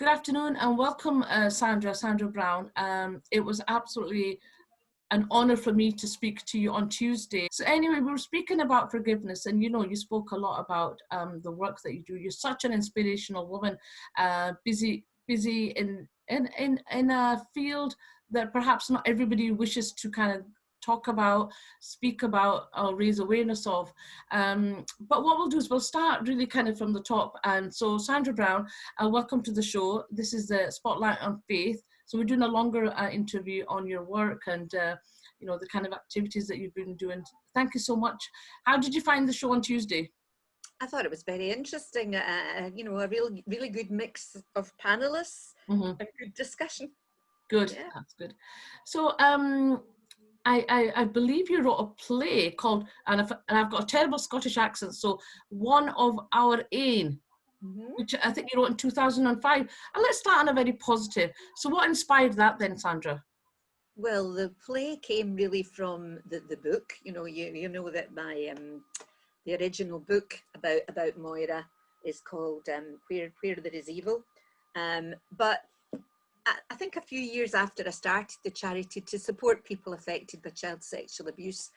Good afternoon and welcome, Sandra Brown. It was absolutely an honor for me to speak to you on Tuesday. So anyway, we were speaking about forgiveness, and you spoke a lot about the work that you do. You're such an inspirational woman, busy in a field that perhaps not everybody wishes to kind of talk about, speak about, or raise awareness of. But what we'll do is we'll start really kind of from the top. And so Sandra Brown, welcome to the show. This is the Spotlight on Faith. So we're doing a longer interview on your work and the kind of activities that you've been doing. Thank you so much. How did you find the show on Tuesday? I thought it was very interesting. A really good mix of panelists and good discussion. Good, yeah. That's good. So I believe you wrote a play called, and I've got a terrible Scottish accent, so One of Our Ain, which I think you wrote in 2005. And let's start on a very positive. So what inspired that then, Sandra? Well, the play came really from the book. You know that my the original book about Moira is called Where There Is Evil. But I think a few years after I started the charity to support people affected by child sexual abuse,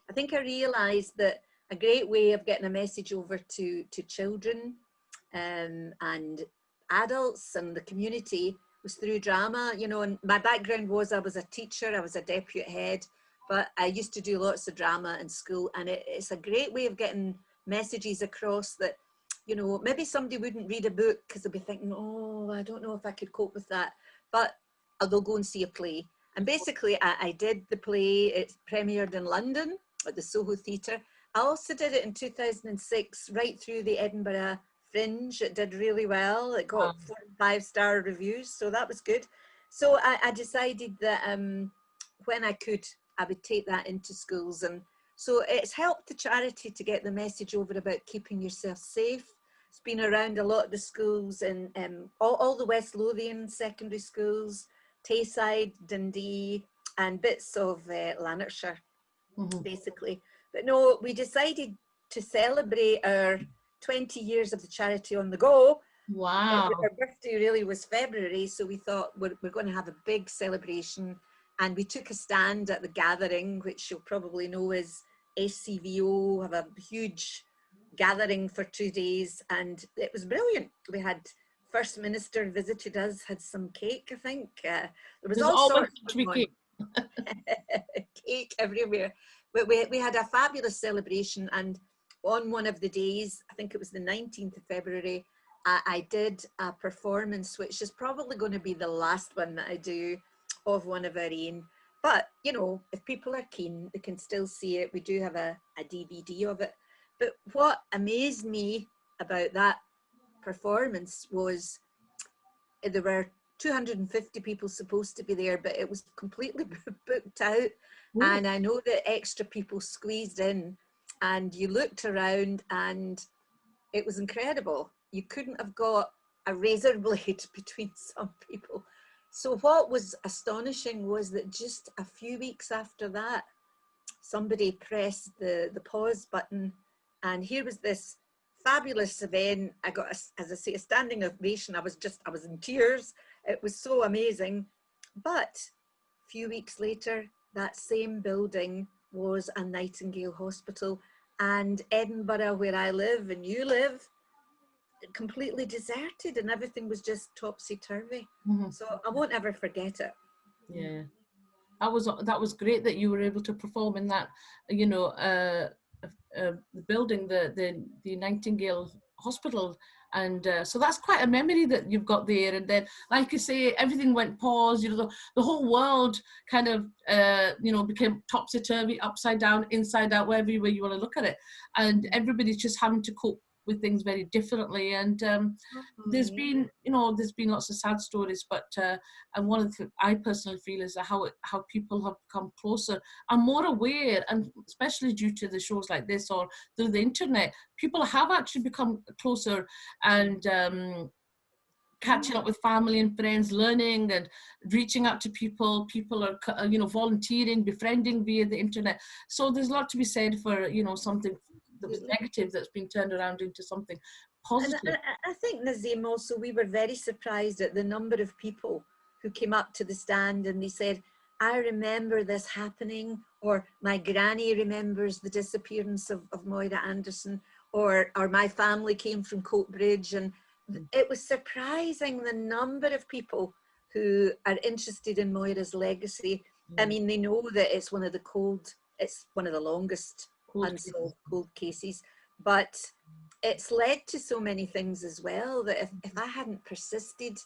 I think I realised that a great way of getting a message over to children and adults and the community was through drama. And my background was I was a teacher, I was a deputy head, but I used to do lots of drama in school, and it's a great way of getting messages across that, maybe somebody wouldn't read a book because they'll be thinking, oh, I don't know if I could cope with that, but they'll go and see a play. And basically I did the play. It premiered in London at the Soho Theatre. I also did it in 2006 right through the Edinburgh Fringe. It did really well. It got 4 and 5-star reviews, so that was good. So I decided that when I could, I would take that into schools. And so it's helped the charity to get the message over about keeping yourself safe. It's been around a lot of the schools in all the West Lothian secondary schools, Tayside, Dundee, and bits of Lanarkshire, basically. But no, we decided to celebrate our 20 years of the charity on the go. Wow. Our birthday really was February, so we thought we're going to have a big celebration. And we took a stand at the gathering, which you'll probably know is SCVO, have a huge gathering for 2 days, and it was brilliant. We had First Minister visited us, had some cake, I think. There was all sorts of cake. Cake everywhere. But we had a fabulous celebration, and on one of the days, I think it was the 19th of February, I did a performance, which is probably going to be the last one that I do of One of Our Ain. But, if people are keen, they can still see it. We do have a DVD of it. But what amazed me about that performance was there were 250 people supposed to be there, but it was completely booked out. And I know that extra people squeezed in, and you looked around and it was incredible. You couldn't have got a razor blade between some people. So what was astonishing was that just a few weeks after that, somebody pressed the pause button, and here was this fabulous event. I got, as I say, a standing ovation. I was in tears. It was so amazing. But a few weeks later, that same building was a Nightingale hospital, and Edinburgh, where I live and you live, completely deserted, and everything was just topsy-turvy. So I won't ever forget it. Yeah, that was great that you were able to perform in that, the building, the Nightingale Hospital, and so that's quite a memory that you've got there. And then, like you say, everything went pause. The whole world kind of became topsy-turvy, upside down, inside out, wherever way you want to look at it, and everybody's just having to cope with things very differently. And there's been lots of sad stories, but and one of the I personally feel is how people have become closer and more aware, and especially due to the shows like this or through the internet, people have actually become closer and catching up with family and friends, learning and reaching out to people. People are volunteering, befriending via the internet. So there's a lot to be said for something that was negative that's been turned around into something positive. And I think, Nasim, also, we were very surprised at the number of people who came up to the stand and they said, I remember this happening, or my granny remembers the disappearance of Moira Anderson, or my family came from Coatbridge. And it was surprising the number of people who are interested in Moira's legacy. I mean, they know that it's one of the longest unsolved cold cases, but it's led to so many things as well that if I hadn't persisted,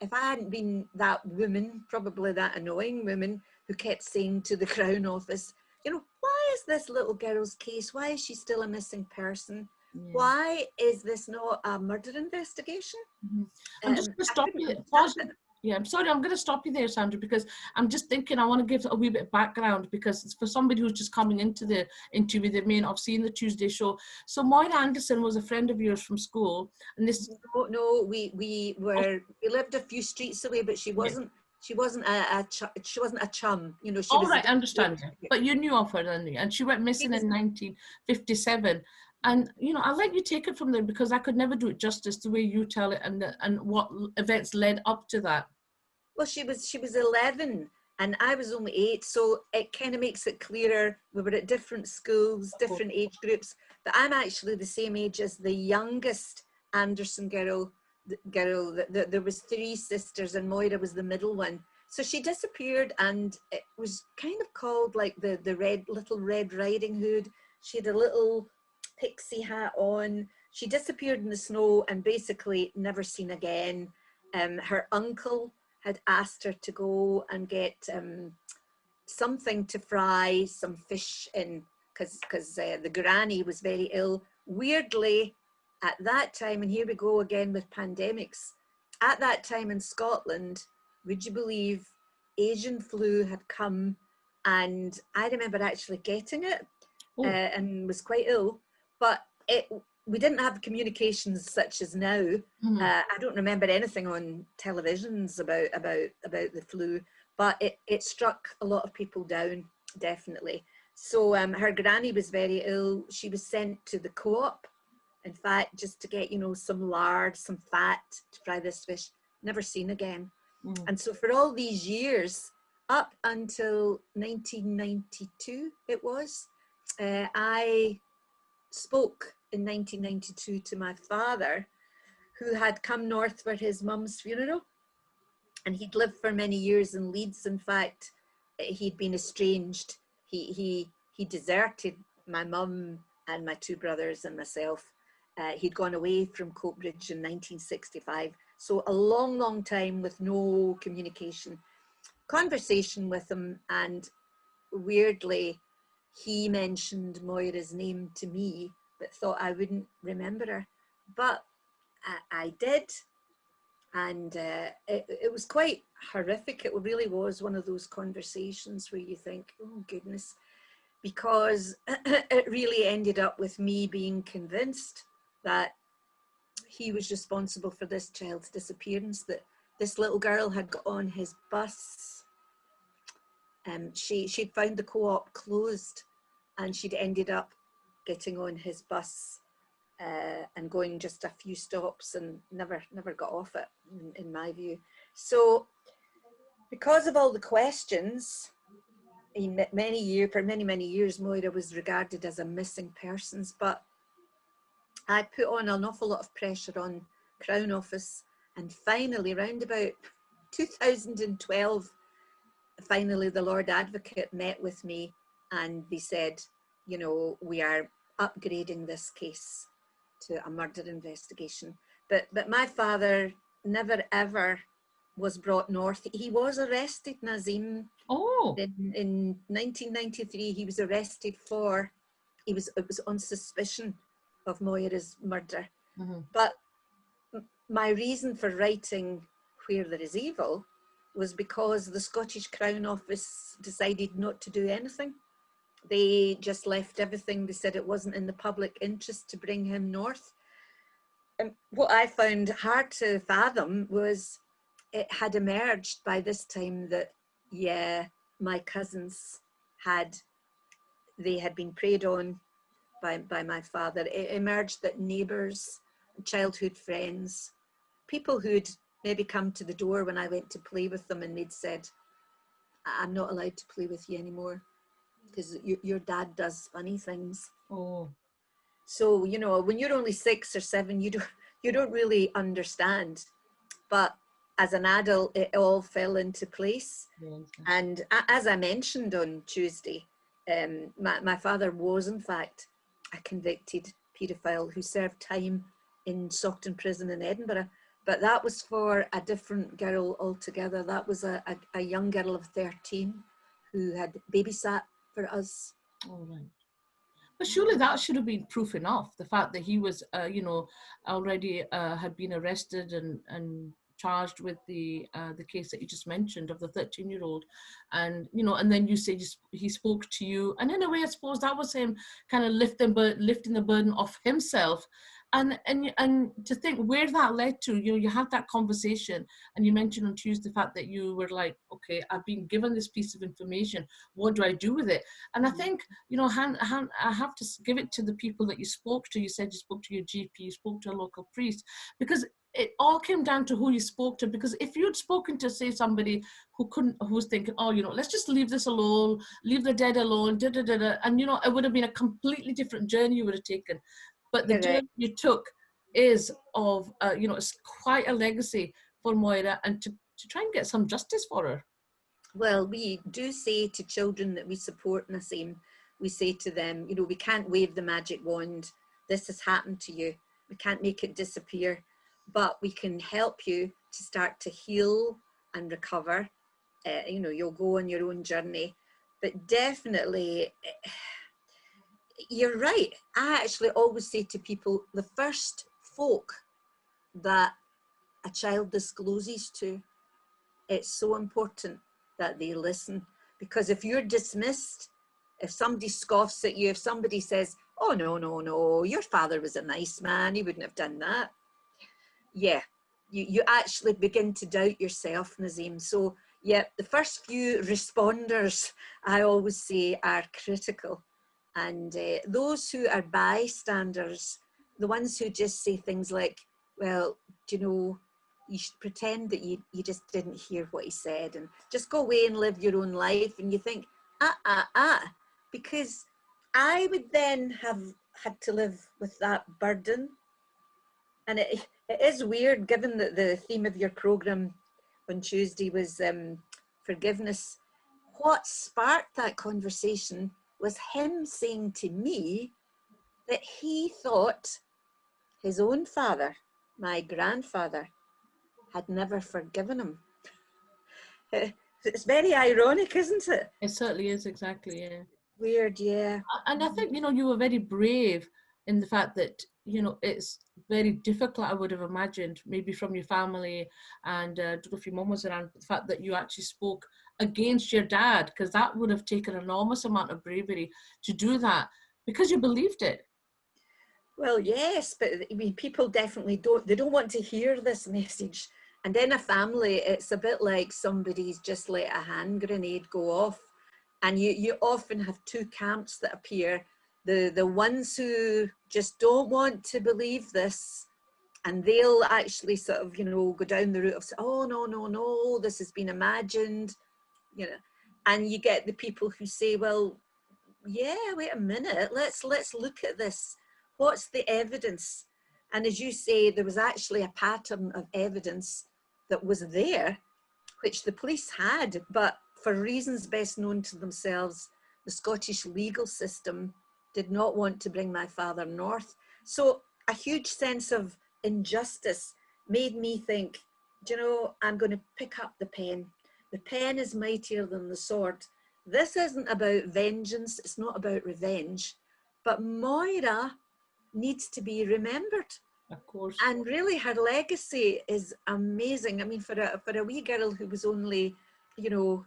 if I hadn't been that woman, probably that annoying woman who kept saying to the Crown Office, you know, why is this little girl's case? Why is she still a missing person? Why is this not a murder investigation? I'm just going to stop you. Yeah, I'm sorry, I'm going to stop you there, Sandra, because I'm just thinking I want to give a wee bit of background, because it's for somebody who's just coming into the interview, they may not have seen the Tuesday show. So Moira Anderson was a friend of yours from school, and this. No, we lived a few streets away, but she wasn't. She wasn't a chum, you know. She All was right, I understand. But you knew of her, and she went missing in 1957. And you know, I'll let you take it from there, because I could never do it justice the way you tell it, and what events led up to that. Well, she was 11 and I was only 8, so it kind of makes it clearer. We were at different schools, different age groups, but I'm actually the same age as the youngest Anderson girl. There was 3 sisters and Moira was the middle one. So she disappeared, and it was kind of called like the Little Red Riding Hood. She had a little pixie hat on. She disappeared in the snow and basically never seen again. Her uncle had asked her to go and get something to fry some fish in, because the granny was very ill. Weirdly, at that time, and here we go again with pandemics, at that time in Scotland, would you believe, Asian flu had come, and I remember actually getting it and was quite ill, but we didn't have communications such as now. I don't remember anything on televisions about the flu, but it struck a lot of people down, definitely. So her granny was very ill. She was sent to the co-op, in fact, just to get, you know, some lard, some fat to fry this fish. Never seen again. And so for all these years, up until 1992, it was, I spoke in 1992 to my father, who had come north for his mum's funeral, and he'd lived for many years in Leeds. In fact, he'd been estranged. He deserted my mum and my 2 brothers and myself. He'd gone away from Coatbridge in 1965. So a long, long time with no communication. Conversation with him, and weirdly, he mentioned Moira's name to me, but thought I wouldn't remember her. But I did, and it was quite horrific. It really was one of those conversations where you think, oh goodness, because it really ended up with me being convinced that he was responsible for this child's disappearance, that this little girl had got on his bus. She'd found the co-op closed, and she'd ended up getting on his bus and going just a few stops and never got off it, in my view. So because of all the questions, for many years, Moira was regarded as a missing persons, but I put on an awful lot of pressure on Crown Office, and finally, around about 2012, finally the Lord Advocate met with me, and they said, you know, we are upgrading this case to a murder investigation. But my father never ever was brought north. He was arrested, Nasim. In 1993, he was arrested it was on suspicion of Moira's murder. But my reason for writing Where There Is Evil was because the Scottish Crown Office decided not to do anything. They just left everything. They said it wasn't in the public interest to bring him north. And what I found hard to fathom was it had emerged by this time that, yeah, my cousins had been preyed on by my father. It emerged that neighbours childhood friends, people who'd maybe come to the door when I went to play with them and they'd said, I'm not allowed to play with you anymore because your dad does funny things. Oh. So, you know, when you're only 6 or 7, you don't really understand. But as an adult, it all fell into place. Yeah. And as I mentioned on Tuesday, my father was in fact a convicted paedophile who served time in Saughton Prison in Edinburgh. But that was for a different girl altogether. That was a young girl of 13 who had babysat for us. All right. But surely that should have been proof enough. The fact that he was, you know, already had been arrested and charged with the case that you just mentioned of the 13-year-old, and you know, and then you say he spoke to you, and in a way, I suppose that was him kind of lifting the burden off himself. And to think where that led to, you know, you had that conversation, and you mentioned on Tuesday the fact that you were like, okay, I've been given this piece of information. What do I do with it? And I think, you know, I have to give it to the people that you spoke to. You said you spoke to your GP, you spoke to a local priest, because it all came down to who you spoke to. Because if you'd spoken to, say, somebody who was thinking, oh, you know, let's just leave this alone, leave the dead alone, and you know, it would have been a completely different journey you would have taken. But the journey you took is of, you know, it's quite a legacy for Moira, and to try and get some justice for her. Well, we do say to children that we support, Nasim, we say to them, you know, we can't wave the magic wand. This has happened to you. We can't make it disappear, but we can help you to start to heal and recover. You know, you'll go on your own journey, but definitely, you're right. I actually always say to people, the first folk that a child discloses to, it's so important that they listen. Because if you're dismissed, if somebody scoffs at you, if somebody says, oh, no, your father was a nice man, he wouldn't have done that. Yeah, you actually begin to doubt yourself, Nasim. So yeah, the first few responders, I always say, are critical. And those who are bystanders, the ones who just say things like, well, do you know, you should pretend that you just didn't hear what he said and just go away and live your own life. And you think, because I would then have had to live with that burden. And it is weird, given that the theme of your program on Tuesday was forgiveness. What sparked that conversation was him saying to me that he thought his own father, my grandfather, had never forgiven him. It's very ironic, isn't it? It certainly is, exactly, yeah. Weird, yeah. And I think, you know, you were very brave in the fact that, you know, it's very difficult, I would have imagined, maybe from your family, and I don't know if your mum was around, the fact that you actually spoke against your dad, because that would have taken an enormous amount of bravery to do that, because you believed it. Well, yes, but I mean, people definitely don't want to hear this message. And in a family, it's a bit like somebody's just let a hand grenade go off. And you often have two camps that appear. The ones who just don't want to believe this, and they'll actually sort of, you know, go down the route of, oh, no, this has been imagined, you know. And you get the people who say, well, yeah, wait a minute, let's look at this. What's the evidence? And as you say, there was actually a pattern of evidence that was there, which the police had, but for reasons best known to themselves, the Scottish legal system did not want to bring my father north. So a huge sense of injustice made me think, do you know, I'm going to pick up the pen. The pen is mightier than the sword. This isn't about vengeance. It's not about revenge. But Moira needs to be remembered. Of course. And really her legacy is amazing. I mean, for a wee girl who was only, you know,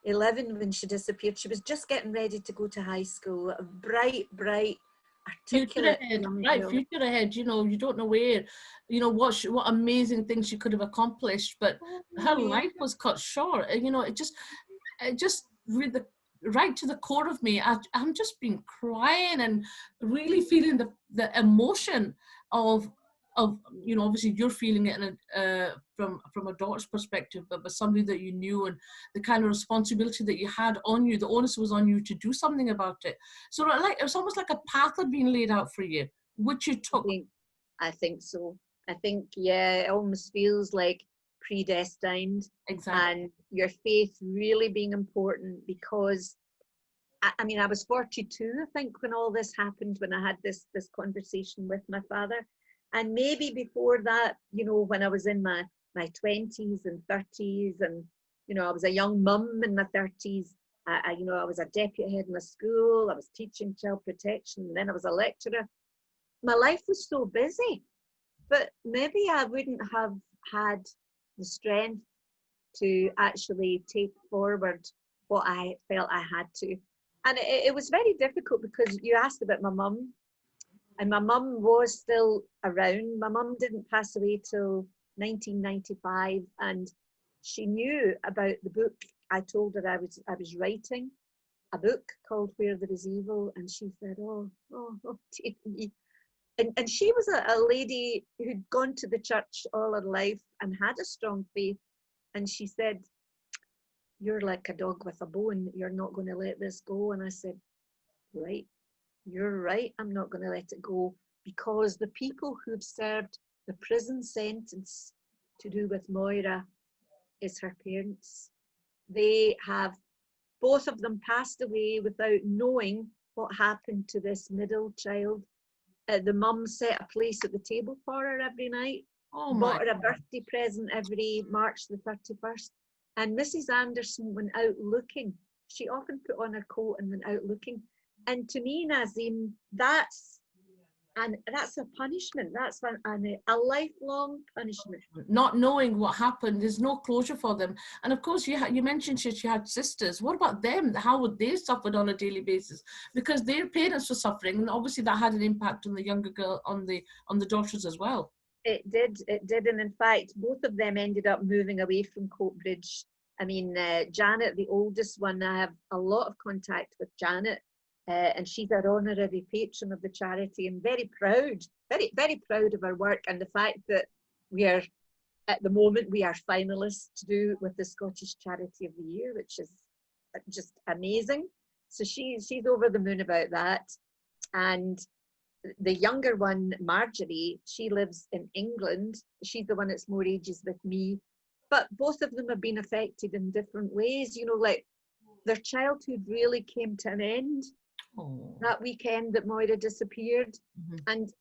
11 when she disappeared, she was just getting ready to go to high school. A bright, articulate young girl. Future ahead. You know, you don't know where, you know, what amazing things she could have accomplished, but her life was cut short. And, you know, it just really right to the core of me. I'm just been crying and really feeling the emotion of of, you know, obviously you're feeling it in from a daughter's perspective, but somebody that you knew, and the kind of responsibility that you had on you, the onus was on you to do something about it. So like, it was almost like a path had been laid out for you, which you took. I think so. I think, yeah, it almost feels like predestined. Exactly. And your faith really being important, because I mean, I was 42, I think, when all this happened, when I had this conversation with my father. And maybe before that, you know, when I was in my 20s and 30s, and, you know, I was a young mum in my 30s. You know, I was a deputy head in a school, I was teaching child protection, and then I was a lecturer. My life was so busy, but maybe I wouldn't have had the strength to actually take forward what I felt I had to. And it was very difficult, because you asked about my mum, and my mum was still around. My mum didn't pass away till 1995, and she knew about the book. I told her I was writing a book called Where There Is Evil, and she said, oh, take me. And she was a lady who'd gone to the church all her life and had a strong faith. And she said, you're like a dog with a bone. You're not going to let this go. And I said, right, you're right. I'm not going to let it go, because the people who've served the prison sentence to do with Moira is her parents. They have, both of them passed away without knowing what happened to this middle child. The mum set a place at the table for her every night, bought her a birthday present every March the 31st. And Mrs. Anderson went out looking. She often put on her coat and went out looking. And to me, Nasim, that's a punishment. That's a lifelong punishment. Not knowing what happened, there's no closure for them. And of course, you mentioned she had sisters. What about them? How would they suffer on a daily basis? Because their parents were suffering, and obviously that had an impact on the younger girl, on the daughters as well. It did, and in fact, both of them ended up moving away from Coatbridge. I mean, Janet, the oldest one, I have a lot of contact with Janet, and she's our honorary patron of the charity, and very proud, very, very proud of her work, and the fact that we are, at the moment, we are finalists to do with the Scottish Charity of the Year, which is just amazing. So she's over the moon about that. And the younger one, Marjorie, she lives in England. She's the one that's more ages with me. But both of them have been affected in different ways. You know, like their childhood really came to an end that weekend that Moira disappeared. Mm-hmm. And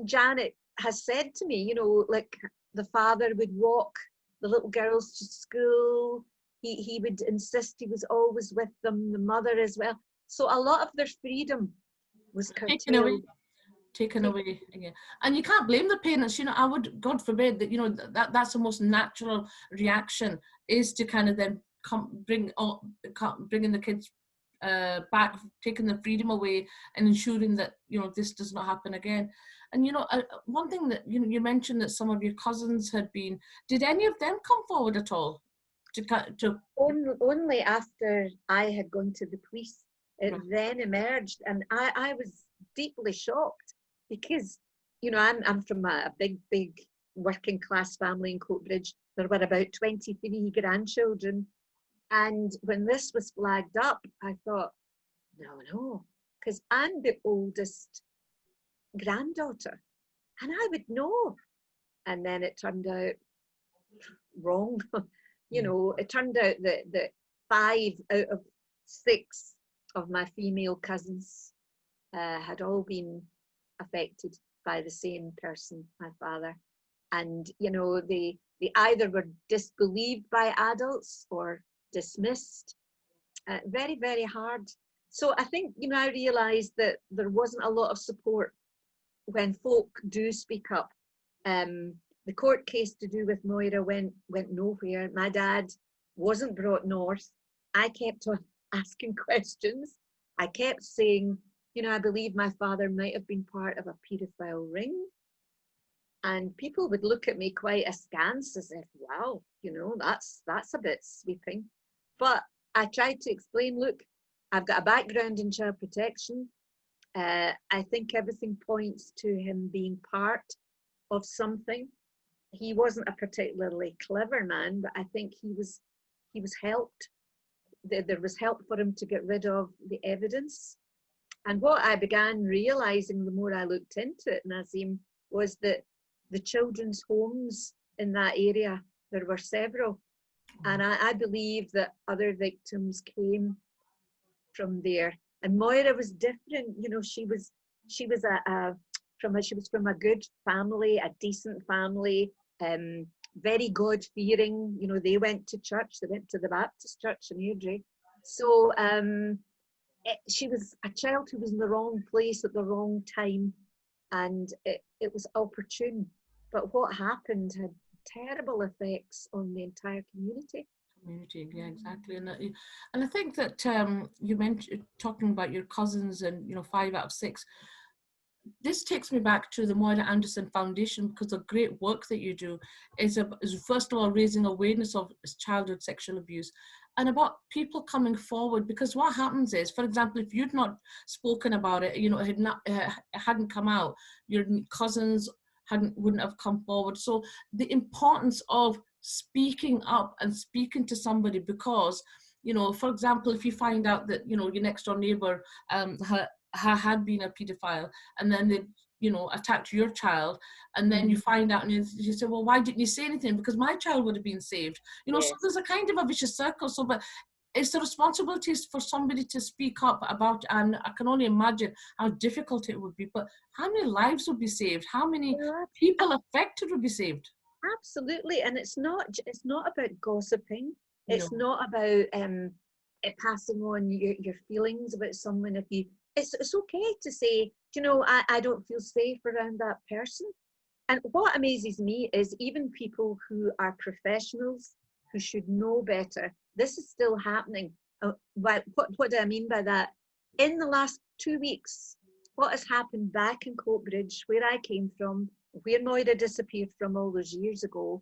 Janet has said to me, you know, like the father would walk the little girls to school. He would insist he was always with them, the mother as well. So a lot of their freedom was curtailed. Taken away again. And you can't blame the parents. You know, I would, God forbid, that, you know, that's the most natural reaction, is to kind of then bringing the kids back, taking the freedom away, and ensuring that, you know, this does not happen again. And, you know, one thing that, you know, you mentioned that some of your cousins had been, did any of them come forward at all? Only after I had gone to the police, it then emerged. And I was deeply shocked, because, you know, I'm from a big working class family in Coatbridge. There were about 23 grandchildren. And when this was flagged up, I thought, no, because I'm the oldest granddaughter, and I would know. And then it turned out wrong. You know, it turned out that 5 out of 6 of my female cousins had all been affected by the same person, my father. And, you know, they either were disbelieved by adults or dismissed. Very, very hard. So I think, you know, I realised that there wasn't a lot of support when folk do speak up. The court case to do with Moira went nowhere. My dad wasn't brought north. I kept on asking questions. I kept saying, you know, I believe my father might have been part of a paedophile ring. And people would look at me quite askance, as if, wow, you know, that's a bit sweeping. But I tried to explain, look, I've got a background in child protection. I think everything points to him being part of something. He wasn't a particularly clever man, but I think he was helped. There was help for him to get rid of the evidence. And what I began realizing the more I looked into it, Nasim, was that the children's homes in that area, there were several. And I believe that other victims came from there. And Moira was different. You know, she was from a good family, a decent family, very God-fearing. You know, they went to church. They went to the Baptist church in Airdrie. So she was a child who was in the wrong place at the wrong time, and it was opportune. But what happened had terrible effects on the entire community. Yeah, exactly. And I think that you mentioned talking about your cousins and, you know, 5 out of 6. This takes me back to the Moira Anderson Foundation, because the great work that you do is first of all raising awareness of childhood sexual abuse and about people coming forward. Because what happens is, for example, if you'd not spoken about it, you know, it hadn't come out, your cousins wouldn't have come forward. So the importance of speaking up and speaking to somebody, because, you know, for example, if you find out that, you know, your next door neighbor had been a paedophile, and then they, you know, attacked your child, and then you find out and you say, well, why didn't you say anything? Because my child would have been saved. You know, yes. So there's a kind of a vicious circle. So, but it's the responsibility for somebody to speak up about, and I can only imagine how difficult it would be, but how many lives would be saved? How many people affected would be saved? Absolutely. And it's not about gossiping. It's not about passing on your feelings about someone. It's okay to say, you know, I don't feel safe around that person. And what amazes me is even people who are professionals, who should know better, this is still happening. What do I mean by that? In the last 2 weeks, what has happened back in Coatbridge, where I came from, where Moira disappeared from all those years ago,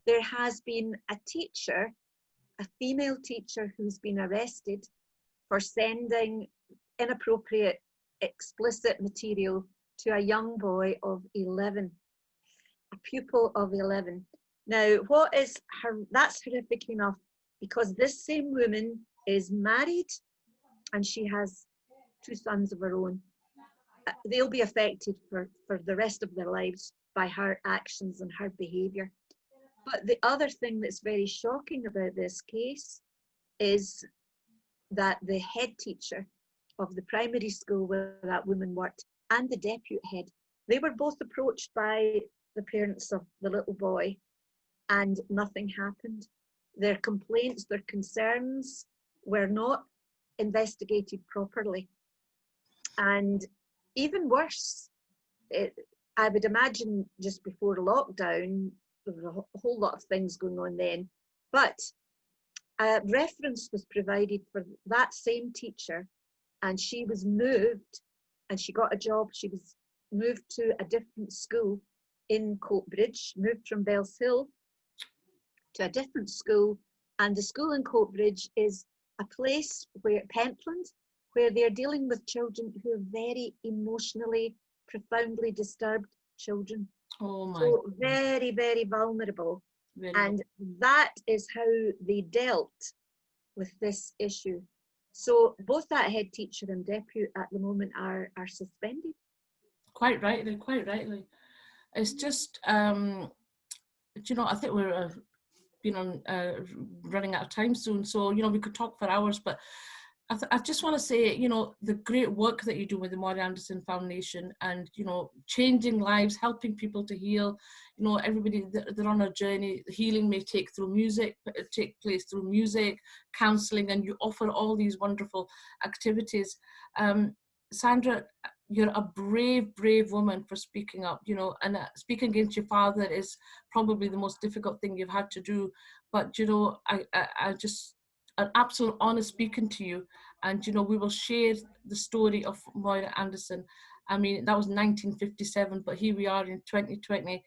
there has been a teacher, a female teacher, who's been arrested for sending inappropriate, explicit material to a young boy of 11, a pupil of 11. Now, that's horrific enough, because this same woman is married and she has 2 sons of her own. They'll be affected for the rest of their lives by her actions and her behaviour. But the other thing that's very shocking about this case is that the head teacher of the primary school where that woman worked and the deputy head, they were both approached by the parents of the little boy, and nothing happened. Their complaints, their concerns were not investigated properly. And even worse, I would imagine just before lockdown, there were a whole lot of things going on then, but a reference was provided for that same teacher, and she was moved, and she got a job. She was moved to a different school in Coatbridge, moved from Bells Hill to a different school, and the school in Coatbridge is a place where, Pentland, where they're dealing with children who are very emotionally, profoundly disturbed children. Oh my. So very, very vulnerable. And that is how they dealt with this issue. So both that head teacher and deputy at the moment are suspended. Quite rightly, quite rightly. It's just, you know, I think we're running out of time soon. So, you know, we could talk for hours, but I just want to say, you know, the great work that you do with the Moira Anderson Foundation, and, you know, changing lives, helping people to heal. You know, everybody, they're on a journey. Healing may take place through music, counselling, and you offer all these wonderful activities. Sandra, you're a brave, brave woman for speaking up, you know, and speaking against your father is probably the most difficult thing you've had to do. But, you know, I just, an absolute honor speaking to you. And, you know, we will share the story of Moira Anderson. I mean, that was 1957, but here we are in 2020,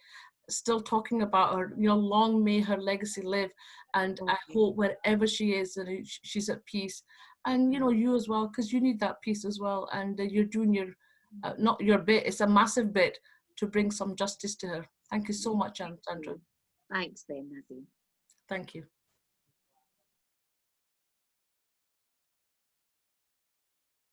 still talking about her. You know, long may her legacy live. And I hope wherever she is, that she's at peace. And, you know, you as well, because you need that peace as well. And you're doing your, not your bit, it's a massive bit to bring some justice to her. Thank you so much, Sandra. Thanks then, Nasim. Thank you.